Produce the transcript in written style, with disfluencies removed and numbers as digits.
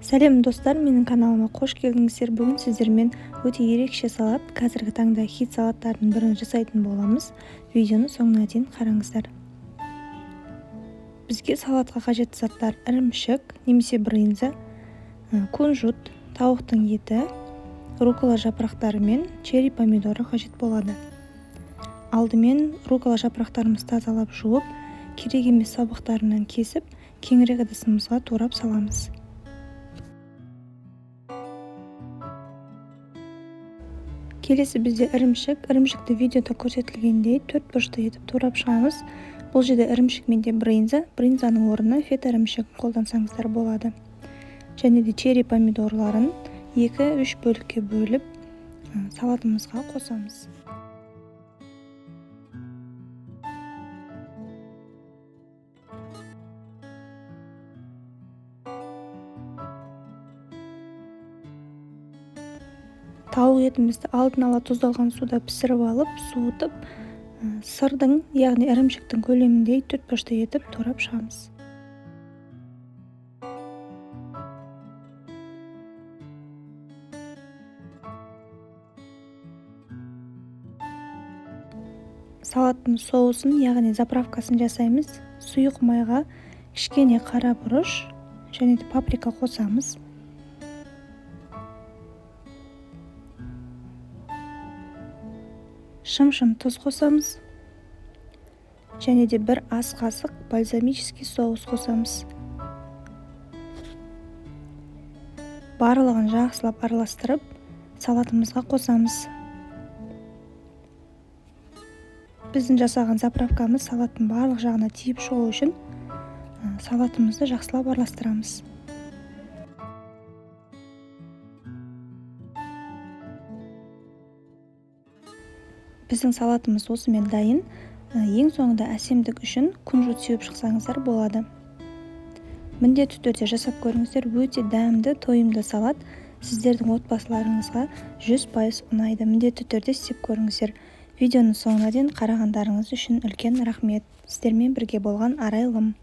Сәлем достар, менің каналыма қош келдіңіздер. Бүгін сіздермен өте ерекше салат, қазіргі таңда хит салаттардың бірін жасайтын боламыз. Видеоны соңына дейін қараңыздар. Бізге салатқа қажетті заттар: ірімшік немесе брынза, кунжут, тауықтың еті, рукола жапырақтары мен черри помидоры қажет болады. Алдымен рукола жапырақтарымызды тазалап жуып, керек емес сабақтарынан кесіп, кеңірек ыдысымызға турап саламыз. Келесі бізде ірімшікті видеода көрсетілгендей 4 бұрышты етіп турап шығамыз. Бұл жерде ірімшік менде брынзаның орнына фета ірімшігін қолдансаңыздар болады. Және де черри помидорларын 2-3 бөлікке бөліп салатымызға қосамыз. Тауық етімізді алдын ала тұздалған суда пісіріп алып, суытып, сырдың, яғни ірімшіктің көлеміндей 4 бұрышты етіп турап шығамыз. Салаттың соусын, яғни заправкасын жасаймыз. Сұйық майға кішкене қара бұрыш және де паприка қосамыз. Шым-шым тұз қосамыз. Және де 1 ас қасық бальзамический соус қосамыз. Барлығын жақсылап араластырып, салатымызға қосамыз. Біздің жасаған заправкамыз салаттың барлық жағына тиіп шығу үшін салатымызды жақсылап араластырамыз. Біздің салатымыз осымен дайын. Ең соңында әсемдік үшін кунжут сеуіп шықсаңыздар болады. Міндетті түрде жасап көріңіздер. Өте дәмді, тойымды салат. Сіздердің отбасыларыңызға 100% ұнайды. Міндетті түрде істеп көріңіздер. Видеоның соңына дейін қарағандарыңыз үшін үлкен рахмет. Сіздермен бірге болған Арайлым.